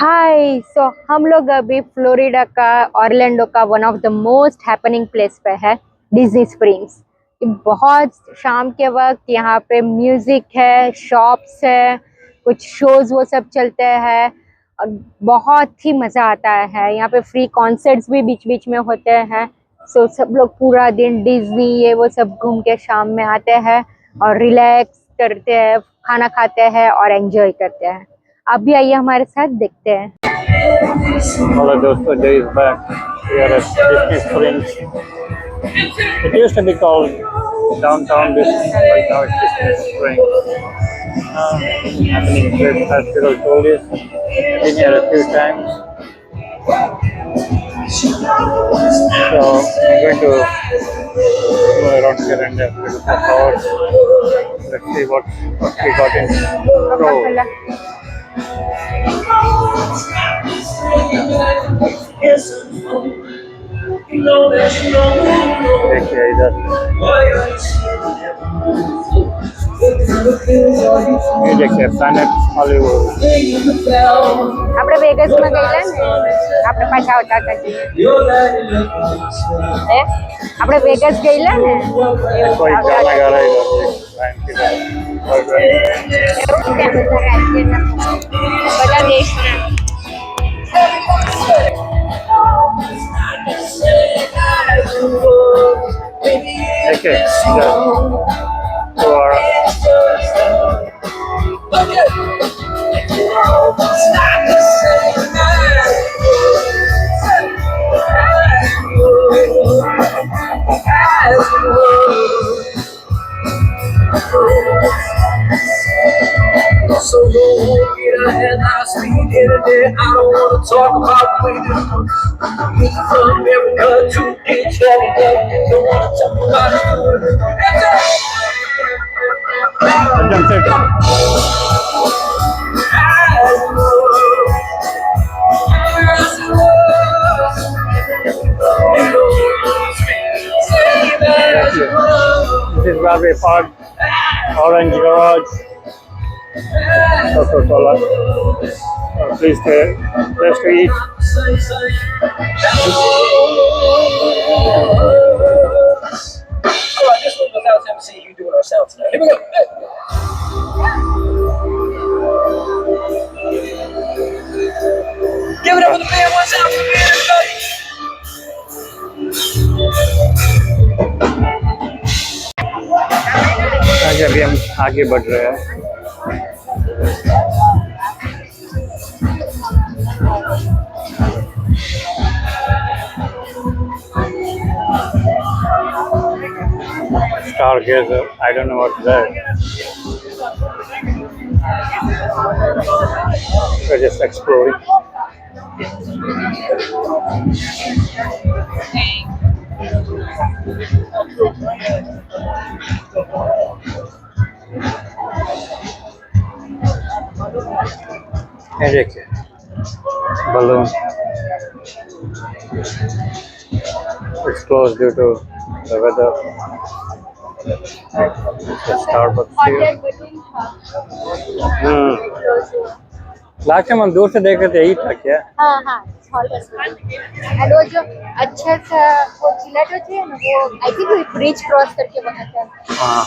हाय हम लोग अभी फ्लोरिडा का ऑरलैंडो का one of the most happening place पे है, डिज्नी स्प्रिंग्स। ये बहुत शाम के वक्त यहाँ पे म्यूजिक है, शॉप्स है, कुछ शोज वो सब चलते हैं और बहुत ही मजा आता है। यहाँ पे फ्री कॉन्सर्ट्स भी बीच बीच में होते हैं। सब लोग पूरा दिन डिज्नी ये वो सब घूम के शाम में आते हैं और रिलैक्स करते हैं, खाना खाते हैं और एंजॉय करते हैं। आप भी आइए हमारे साथ, देखते हैं। Hello दोस्तों, days back we are at Disney Springs. It used to be called Downtown Disney, but now it's Disney Springs. Happening trip, as Cyril told you. I've been here a few times. So I'm going to go around here and there for a couple hours. Let's see what we got in store. देखिए इधर ये देखिए planet Hollywood. આપણે વેગસમાં ગયેલા ને, આપણે પાછા આવતા હતા એ આપણે વેગસ ગયેલા ને, कोई गाना गा रहा है इधर બધા દેશના देखिए इधर तो So don't get ahead, I speak in a day. I don't wanna talk about the way that me from America to Canada. Don't wanna talk about it. एकदम से This is where we park. Orange Garage, Coca-Cola. Please place to eat. Alright, this one without them seeing you doing ourselves now. Here we go. Give it up for the band one time for me, everybody. आज अभी हम आगे बढ़ रहे हैं। Stargazer, I don't know what's that. We're just exploring. ये देखिए balloon. It's closed due to the weather. The Starbucks here. Last time हम दूर से देख रहे थे, यही था क्या? हाँ हाँ, एंड वो जो अच्छा सा वो जिलेट होती है ना, वो आई थिंक वो ब्रिज क्रॉस करके बनाता है। हाँ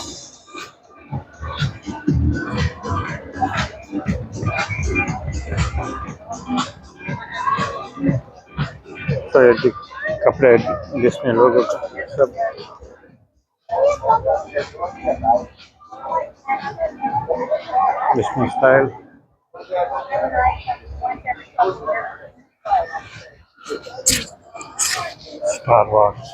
तो ये कपड़े डिस्नी लोगों का सब डिस्नी स्टाइल। स्टार वॉर्स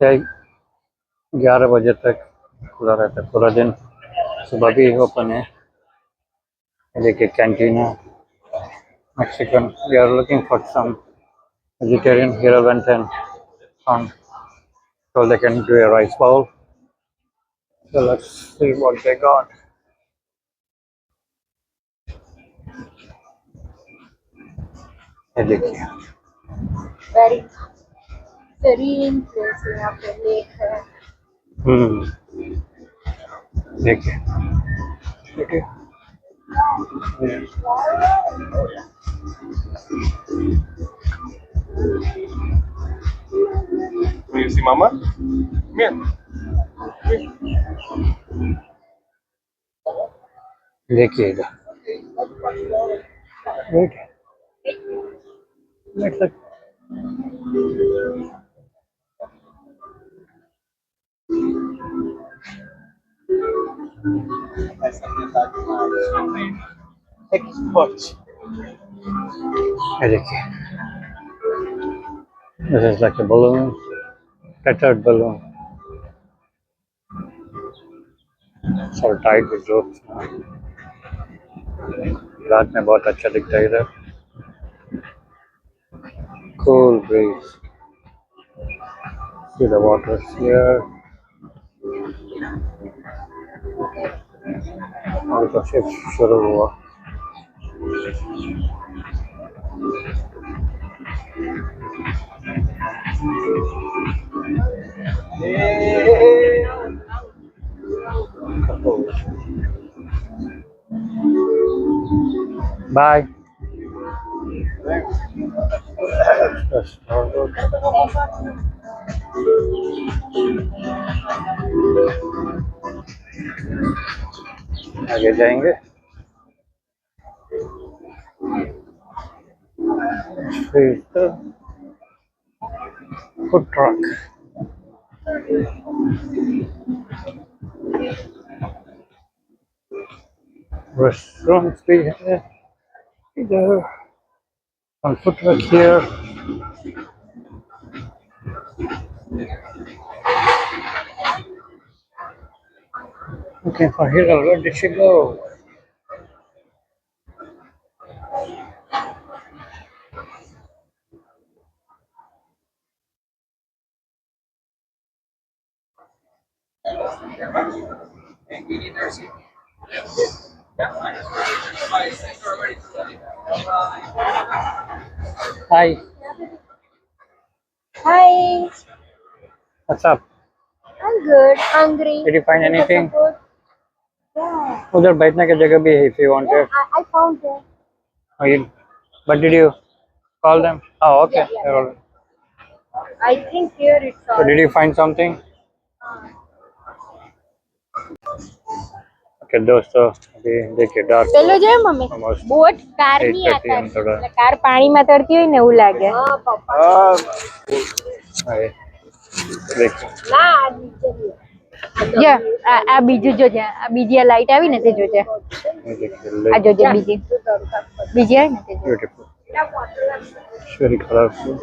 यही 11 बजे तक खुला रहता है पूरा दिन। सुबह भी ओपन है। देखिए कैंटीना Mexican. We are looking for some vegetarian. Here I went and found, so they can do a rice bowl. So let's see what they got. ये देखिए वेरी सेरीन प्लेस है, यहाँ पे लेक है। देखिए ठीक है You see mama? Come देखिए इधर वेट लेट्स लुक Export. ये देखिए this is like a balloon tethered balloon so tied with ropes रात में बहुत अच्छा दिखता है इधर cool breeze see the water here और तो शिप शुरू हुआ बाय आगे जाएंगे फिर तो फूड ट्रक रेस्टोरेंट भी है इधर on food truck here looking for Hero. Where did she go? Hi, Hi, what's up? I'm good. Hungry. Did you find Looking for anything? some food. Yeah, उधर बैठने की जगह भी है if you want it. I found it. Oh, but did you call them? Oh, okay. Yeah. They're all- I think here it's So all. did you find something? Okay, दोस्तों अभी देखिए dark પેલો જોયો મમ્મી Almost બોટ કાર ની 8:30 આકાર એમ થોડા. એટલે car પાણીમાં તરતી હોય ને એવું લાગે देखिए જો આ બીજું જોજે આ બીજી આ લાઈટ આવી ને તે જોજે ये देखिए આ જોજે બીજી બીજી આવી ને તે જોજે beautiful very colorful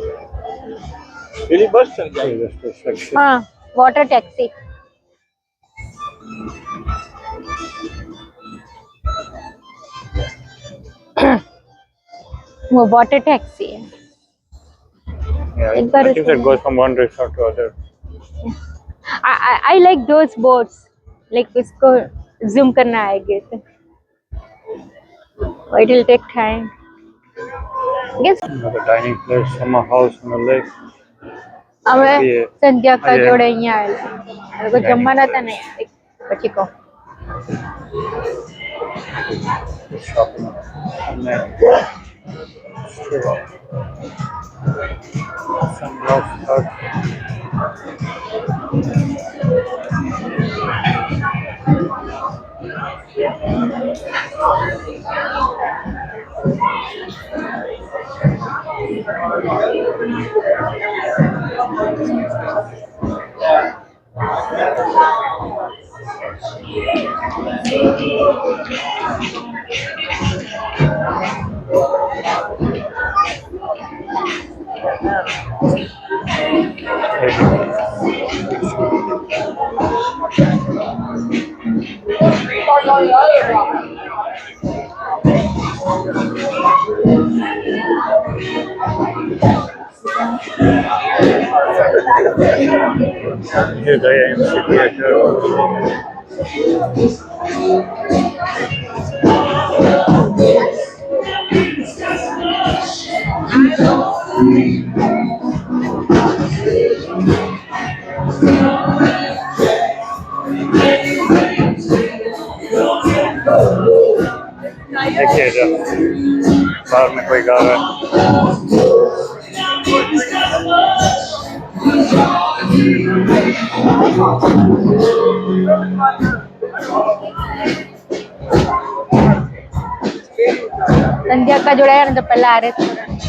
Really bus चल गया. just a section હા વોટર ટેક્સી वो वाटर टैक्सी है yeah एक बार I think that goes from one resort to other I like those boats like उसको zoom करना आएगा तो it will take time yes another dining place summer house on the lake અમે ये સંધ્યા કા ये- જોડે અહીંયા આવેલા લોકો જમવાના હતા ને પછી કહો shopping and then sunglass hut Here the AMC theater. देखिए इधर बाहर में कोई गा रहा है। સંધ્યા જોડાયા ને તો પહેલા આ રેસ્ટોરન્ટ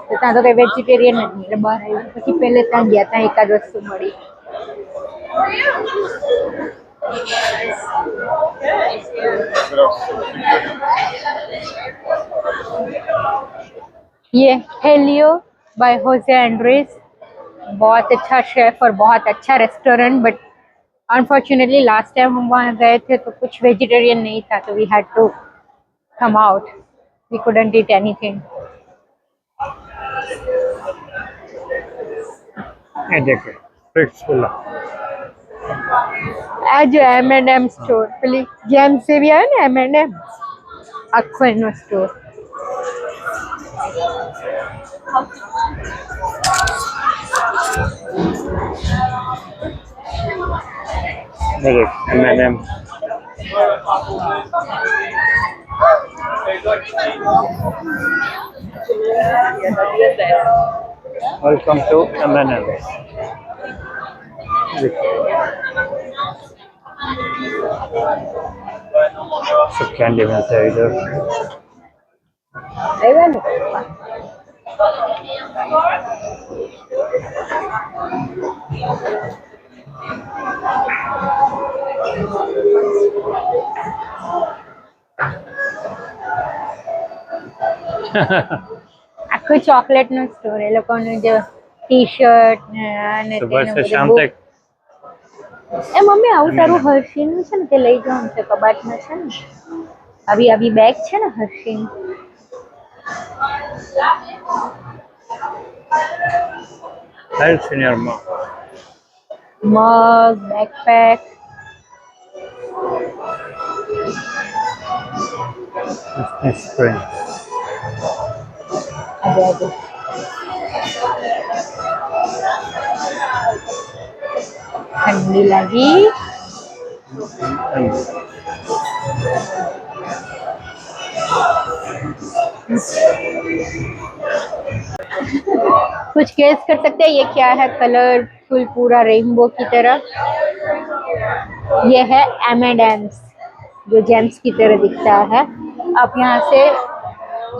તો ત્યાં તો કઈ વેજીટેરિયન જ નહીં એટલે બહાર આવ્યું પછી પહેલે ત્યાં ગયા ત્યાં એકાદ વસ્તુ મળી ये हेलियो बाय होजे एंड्रेस बहुत अच्छा शेफ और बहुत अच्छा restaurant but unfortunately last time हम वहाँ गए थे तो कुछ वेजिटेरियन नहीं था तो we had to come out. We couldn't eat anything. ये देखिए फ्रिट्स पुला આ જો M&M સ્ટોર પેલી જેમ से भी आया ना M&M આખો એનો સ્ટોર ये देख M&M वेलकम टू M&M सब कैंडी मिलता है इधर આવ્યા ને આખું ચોકલેટ નો સ્ટોર એ લોકોનું જે ટી શર્ટ અને सुबह से शाम तक એ મમ્મી આવું તારું હર્ષીનું છે ને તે લઈ જવાનું છે કબાટમાં છે ને આવી આવી બેગ છે ને હર્ષીની हेल्थ सीनियर में મગ બેકપેક स्प्रिंग આજે આજે ઠંડી લાગી कुछ गेस कर सकते हैं ये क्या है कलरफुल पूरा रेनबो की तरह ये है M&M's जो जेम्स की तरह दिखता है आप यहाँ से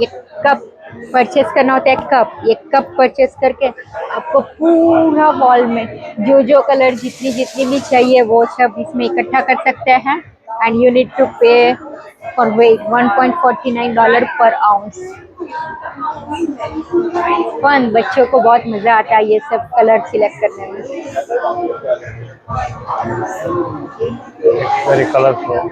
ये कप परचेस करना होता है कप ये कप परचेस करके आपको पूरा वॉल में जो जो कलर जितनी जितनी भी चाहिए वो सब इसमें इकट्ठा कर सकते हैं एंड यू नीड टू पे फॉर वेट $1.49 पर आउंस फन बच्चों को बहुत मजा आता है ये सब कलर सिलेक्ट करने में वेरी कलरफुल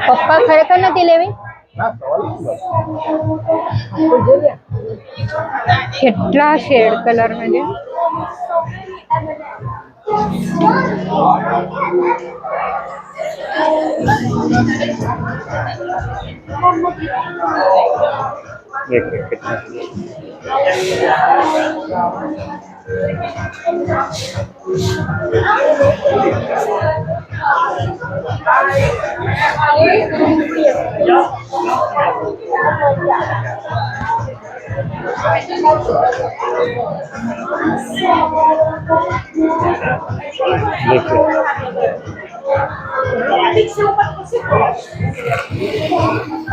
પપ્પા ખરેખર નથી લેવી કેટલા શેડ કલર માં છે देखिए कितना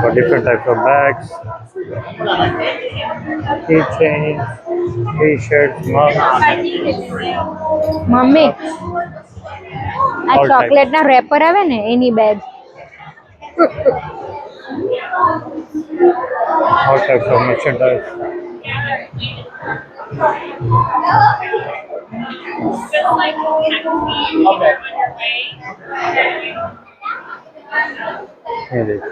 for different types of bags, keychains, t-shirts, mugs. Mummy આ All ચોકલેટ ના રેપર આવે ને એની bag All types of merchandise. ये देखो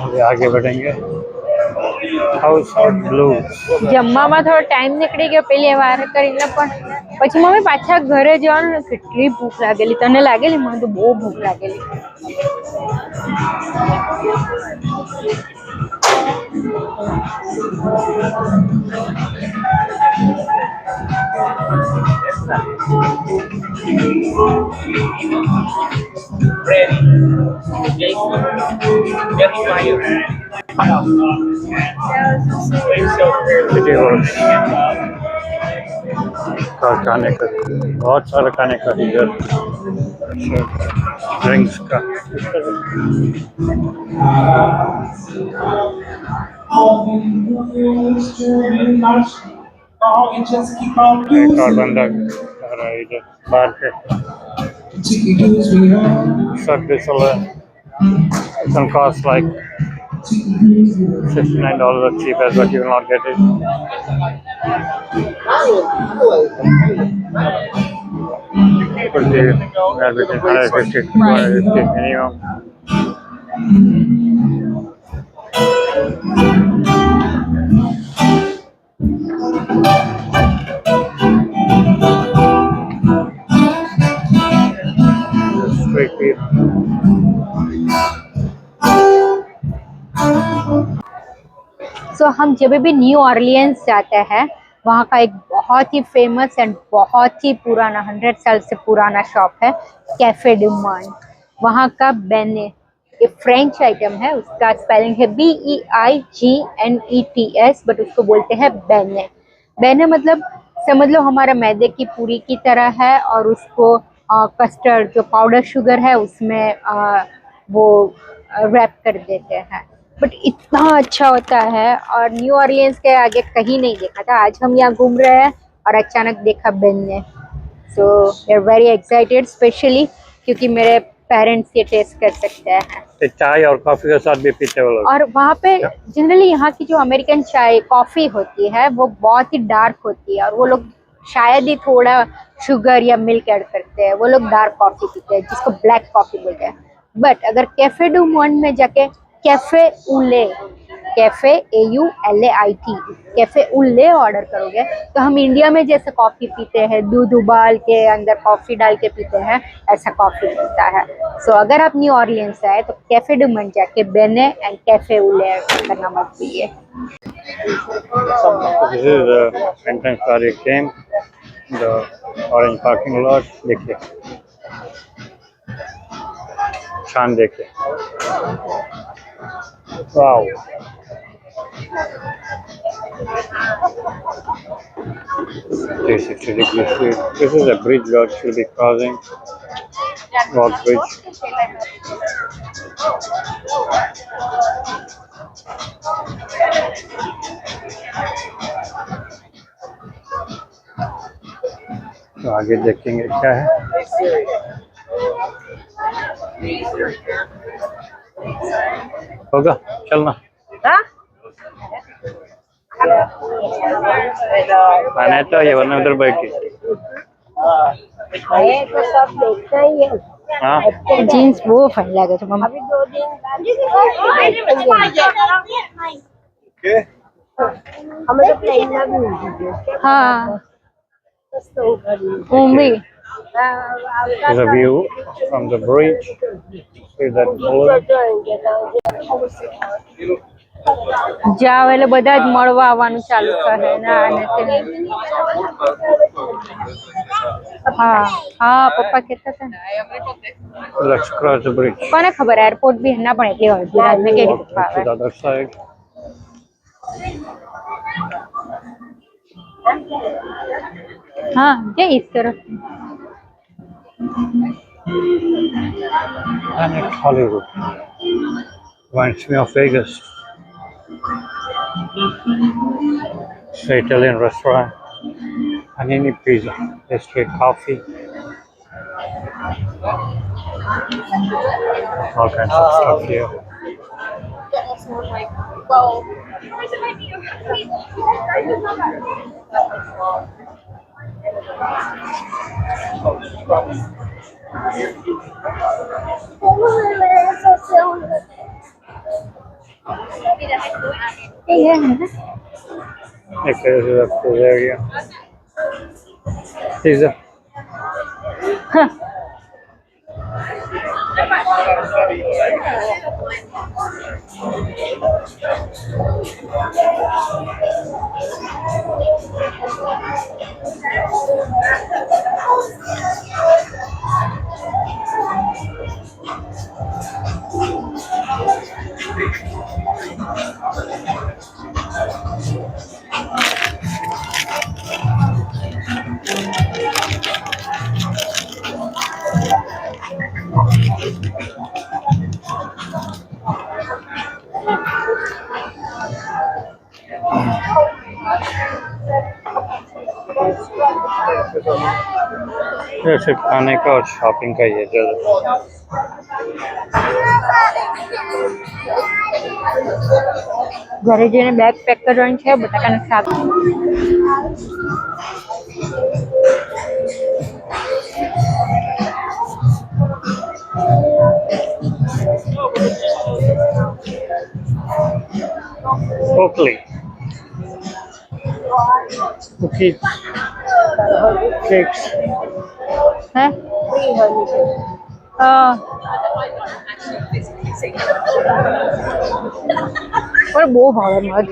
अभी आगे बढ़ेंगे Household blues. જમવામાં થોડો ટાઈમ નીકળી ગયો પેલી વાર કરીને, પણ પછી મમ્મી પાછા ઘરે જવાનું ને કેટલી ભૂખ લાગેલી. તને લાગેલી? મને તો બહુ ભૂખ લાગેલી. Ready. Jason. Get fire. City Works. कारखाने का बहुत सारा खाने का इधर ड्रिंक्स का एक और बंदा आ रहा है इधर बाहर पे सब it can cost like $69 cheap as but you will not get it. Could be between 150 to 250 minimum. Street beer. सो हम जब भी न्यू ऑरलियंस जाते हैं, वहाँ का एक बहुत ही फेमस एंड बहुत ही पुराना 100 साल से पुराना शॉप है कैफे डू मॉन्ड। वहाँ का बेने ये फ्रेंच आइटम है, उसका स्पेलिंग है BEIGNETS, बट उसको बोलते हैं बेने। बेने मतलब समझ लो हमारा मैदे की पूरी की तरह है, और उसको कस्टर्ड जो पाउडर शुगर है उसमें वो रैप कर देते हैं। बट इतना अच्छा होता है, और न्यू ऑरलियंस के आगे कहीं नहीं देखा था। आज हम यहाँ घूम रहे हैं और अचानक देखा बेने। So we are very excited, specially क्योंकि मेरे पेरेंट्स ये टेस्ट कर सकते हैं। ये चाय और कॉफी के साथ भी पीते हो लोग। और वहाँ पे जनरली यहाँ की जो अमेरिकन चाय कॉफ़ी होती है वो बहुत ही डार्क होती है, और वो लोग शायद ही थोड़ा शुगर या मिल्क ऐड करते हैं। वो लोग डार्क कॉफ़ी पीते हैं जिसको ब्लैक कॉफ़ी बोलते हैं। बट अगर कैफे डू मॉन्ड में जाके कैफे उले, कैफे AULAIT, कैफे उले ऑर्डर करोगे तो हम इंडिया में जैसे कॉफ़ी पीते हैं, दूध उबाल के अंदर कॉफ़ी डाल के पीते हैं, ऐसा कॉफ़ी मिलता है। सो अगर आप न्यू ऑरलियंस आए तो कैफे डू मॉन्ड जाके बेने एंड कैफे उले करना मत भूलिए। This is the entrance where you came, the orange parking lot. देखिए, शान देखिए, wow. This is ridiculous. This is a bridge that should be crossing. Walk bridge. तो आगे देखेंगे क्या है। होगा चलना। आना है तो ये वरना उधर बैठी। हाँ जीन्स वो फाइन लागे છે મમ્મી। हाँ mummy There's a view from the bridge. See that boat? જાવ એટલે બધા જ મળવા આવવાનું ચાલુ કરે ના અને તે હા હા પપ્પા કહેતા હતા ને। Let's cross the bridge કોને ખબર એરપોર્ટ બી ના પણ એટલી હોય ગુજરાતમાં કેવી રીતે to આવે। the other side. हाँ ये इस तरफ And it's Hollywood. Reminds me of Vegas. It's an Italian restaurant. Panini pizza. Let's take coffee. All kinds of stuff here. ये है ना एक is a food area. Pizza. ये सिर्फ खाने का और शॉपिंग का ही है ज़्यादा। ઘરે જઈને બેગ પેક કરવાની છે બટાકાનું શાક Oakley. Cookies. Cakes. હે પણ બહુ ભાવે મધ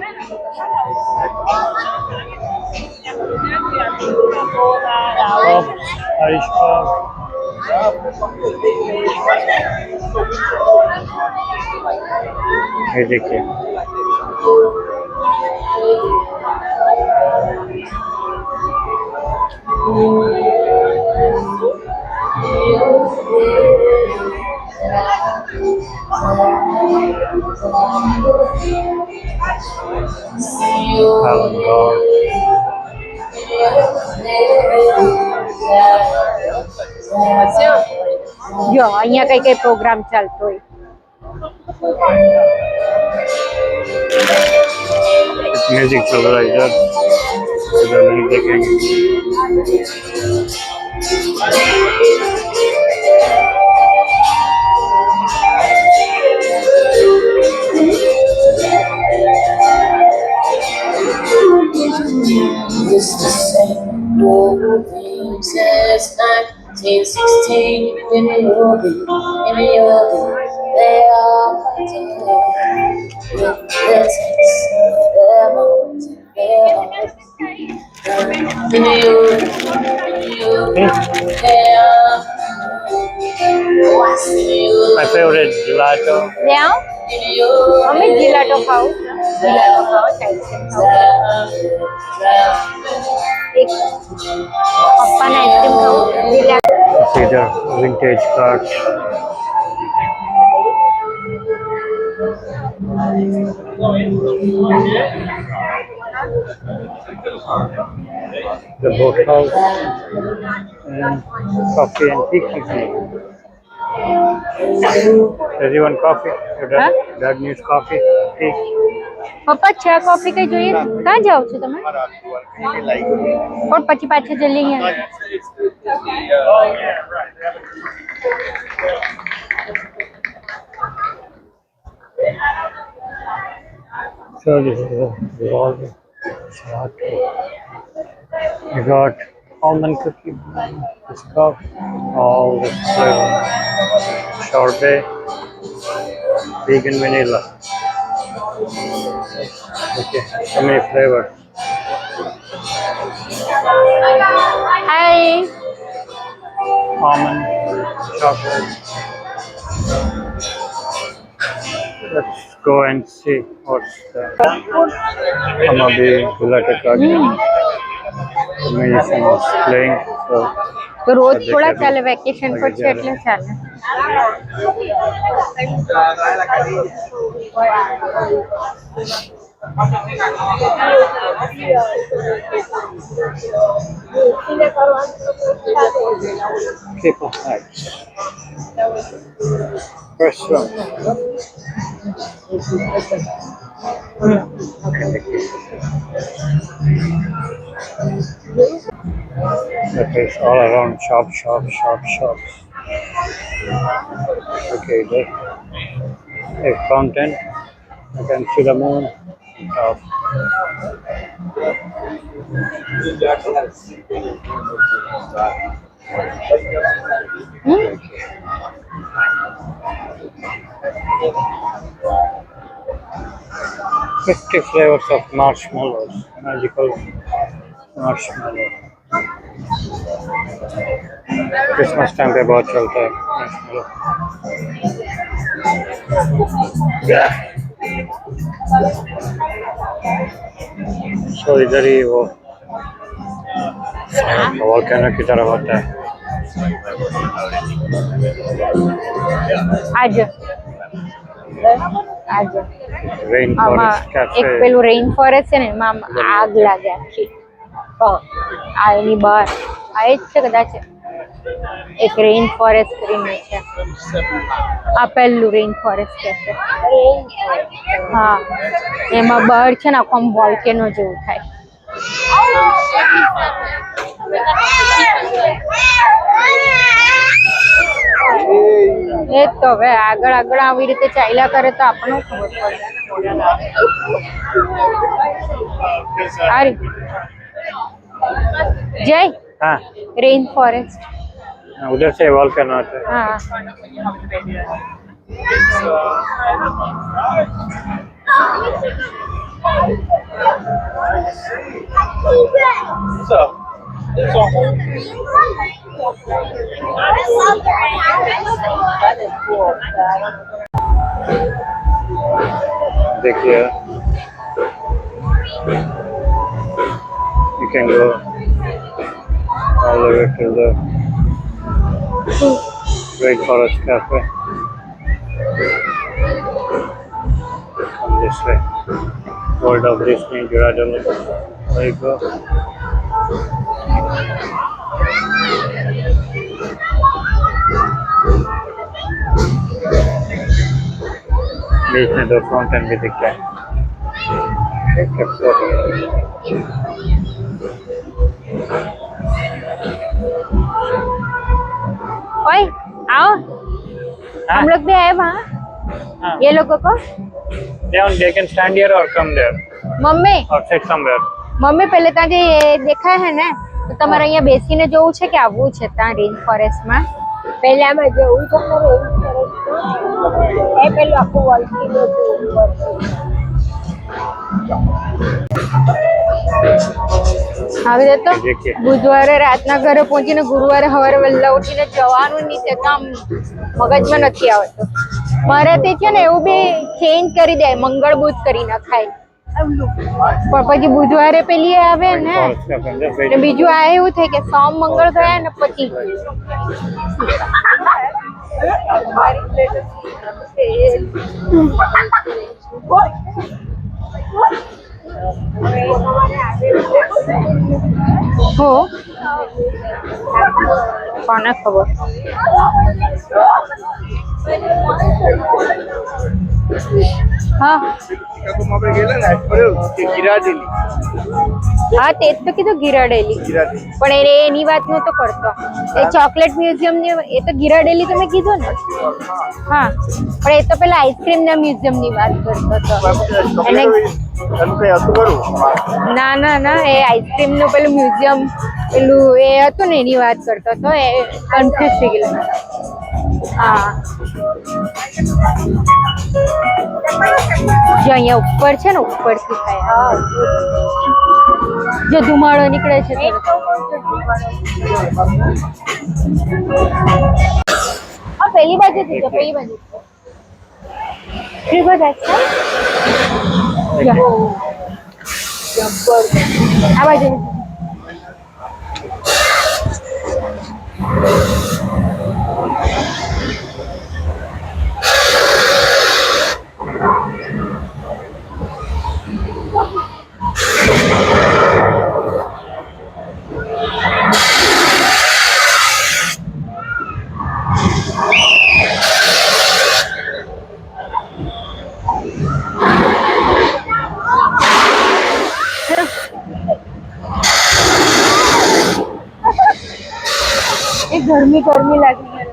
Pop. Irish pop. ये देखिए જો અહીંયા કઈ કઈ પ્રોગ્રામ ચાલતો હોય म्यूजिक चल रहा है इधर इधर नहीं देखेंगे It's the same old things as 1916 in Yogi, they are fighting with their tanks, their bombs, their arms. In Yogi, they are what's in Yogi? My favorite gelato લે આવો અમે જીલાટો ખાવું જીલાટો ખાવો આઈસ્ક્રીમ ખાવું એક પપ્પાને આઈસ્ક્રીમ ખાવું જીલાટો it's either vintage cards the boat house and coffee and tea company. Does you want coffee? Your dad, Huh? dad needs coffee, tea. પપ્પા ચા કોફી કઈ જોઈએ ક્યાં જાઓ છો તમે પણ પછી પાછા જલ્દી અહીંયા So this is a revolver. You got almond cookie, biscuit, all the flavor. Sorbet, vegan vanilla. Okay, so many flavors. Hi Almond, chocolate. Let's go and see what's the Hamabi Gulatakak. The musician is playing. So તો રોજ થોડા ચાલે vacation પર છે એટલે ચાલે people nights. Restaurant. That is all around shops. Okay, there a fountain You can see the moon. Top. Hmm? 50 flavors of marshmallows. Magical marshmallow. Christmas time पे बहुत चलता है marshmallow. So इधर ही वो वॉल्केनो की तरह होता है. आज आज રેઇન આમાં ફોરેસ્ટ એક કેફે. પેલું રેઇન ફોરેસ્ટ છે ને એમાં આમ આગ લાગે આખી આ એની બહાર આ એ જ છે કદાચ એક રેઇન ફોરેસ્ટ કરીને છે આ પહેલું રેઇન ફોરેસ્ટ કેફે હા એમાં બહાર છે ને આખું આમ વોલ્કેનો જેવું થાય એ જ તો હવે આગળ આગળ આવી રીતે ચાલ્યા કરે તો આપણને ખબર પડે સારી જય हाँ રેઇન ફોરેસ્ટ उधर से वॉल्केनो आता है. हाँ So, it's all देखिए you can go all the way to the Great Forest Cafe. Come this way. World of Disney, Ghirardelli. There you go. बीच में दो फाउंटेन भी दिख रहे हैं. एक फोटो. ओए आओ हम लोग भी आए वहाँ हाँ. ये लोगों को They can stand here or come there mummy or sit somewhere. Mummy પહેલે ત્યાં જે દેખાય છે ને તો તમારે અહીંયા બેસીને જોવું છે કે આવવું છે ત્યાં રેઇન ફોરેસ્ટમાં પહેલામાં જવું છે તો રેઇન ફોરેસ્ટ એ પેલું આખું વોલ્કેનો આવી રીતે देखिए બુધવારે રાતના ઘરે પહોંચીને ગુરુવારે સવારે વહેલા ઉઠીને જવાનું નહીં તે કામ મગજમાં નથી આવતું મારે તે છે ને એવું બી ચેન્જ કરી દે મંગળ બુધ કરી નખાય પણ પછી બુધવારે પેલી આવે ને Forest Cafe અંદર ને બેઠી. બીજું આ એવું થાય કે સોમ મંગળ ગયા ને પછી હો કોને ખબર હા આપણે ગયેલા ને તે ગિરાડેલી હા તે જ તો કીધું ગીરાડેલી પણ એને એની વાત નતો કરતો એ ચોકલેટ મ્યુઝિયમ ને એ તો ગીરાડેલી તમે કીધું ને હા પણ એ તો પેલા આઈસ્ક્રીમ ના મ્યુઝિયમ ની વાત કરતો હતો એને એનું કઈ હતું ખરું ના ના ના એ આઈસ્ક્રીમ નું પેલું મ્યુઝિયમ પેલું એ હતું ને એની વાત કરતો હતો એ કન્ફ્યુઝ થઈ ગયેલો હા જો અહીંયા ઉપર છે ને ઉપરથી થાય જો ધુમાડો નીકળે છે હા પેલી બાજુથી જો પેલી બાજુ આ બાજુ गर्मी गर्मी लगी है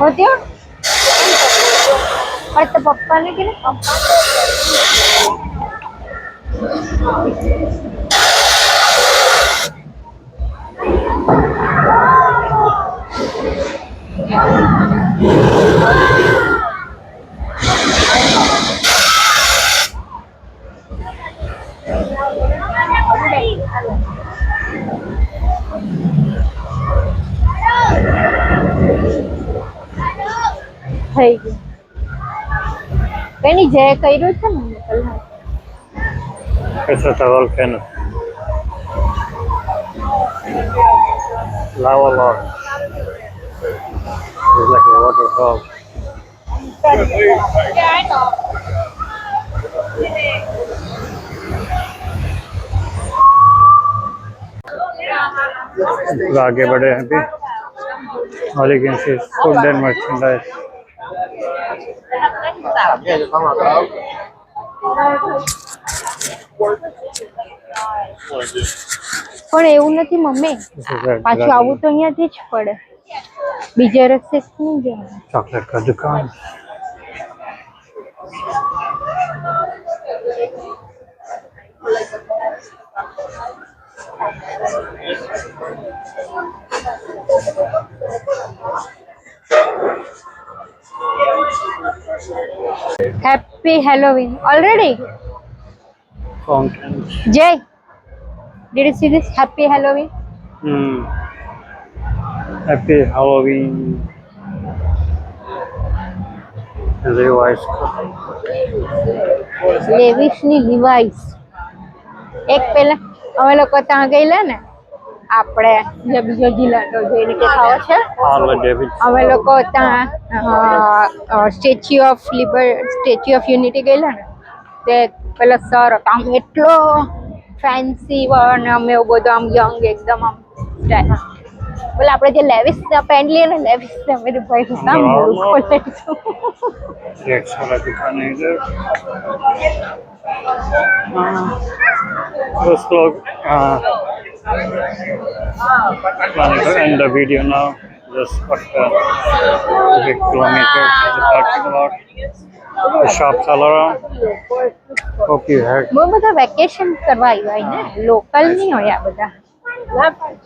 होती हो और तो पप्पा ने कि पप्पा થઈ ગયું કઈ નહીં જે કર્યું છે ને પહેલા It's a volcano. Lava log. It's like a waterfall. थोड़ा आगे बढ़े हैं अभी और you can see food and merchandise. પણ એવું નથી મમ્મી This is a પાછું આવું તો અહીંયાથી જ પડે બીજે રસ્તે નહીં જવાનું chocolate का दुकान. Happy Halloween already Fountains. જય did you see this happy Halloween Happy Halloween. Levi's. લેવિસની લિવાઇસ એક પહેલા અમે લોકો ત્યાં ગયેલા ને આપણે જે બીજો જિલ્લો જોઈને કે ખાવો છે Harley Davidson. અમે લોકો ત્યાં સ્ટેચ્યુ ઓફ યુનિટી ગયેલા ને તે પેલા સર હતા આમ એટલો ફેન્સી અને અમે એવું બધું આમ યંગ એકદમ આમ સ્ટાઇલ બોલે આપણે જે લેવિસ પેન્ટ લઈએ ને લેવિસ મેરે ભાઈ હતા મોડું ખોલે एक सारा दुकान है इधर. Those लोग planning to end the video now. Just what 8 kilometers is the parking lot. The shops all around. Hope you had. બહુ બધા વેકેશન કરવા આવ્યા ને લોકલ નહીં હોય આ બધા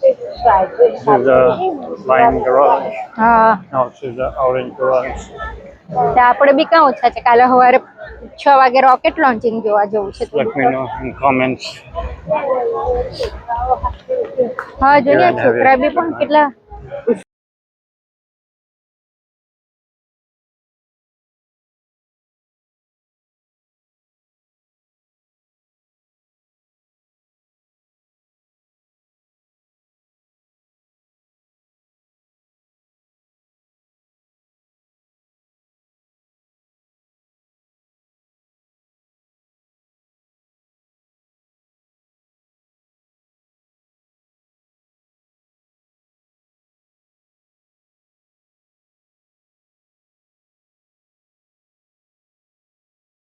This is the lime garage. હા Now this is the orange garage. તો આપણે બી ક્યાં ઓછા છે કાલે સવારે 6 વાગે રોકેટ લોન્ચિંગ જોવા જવું છે Let me know in comments. હા જોઈએ છોકરા બી પણ કેટલા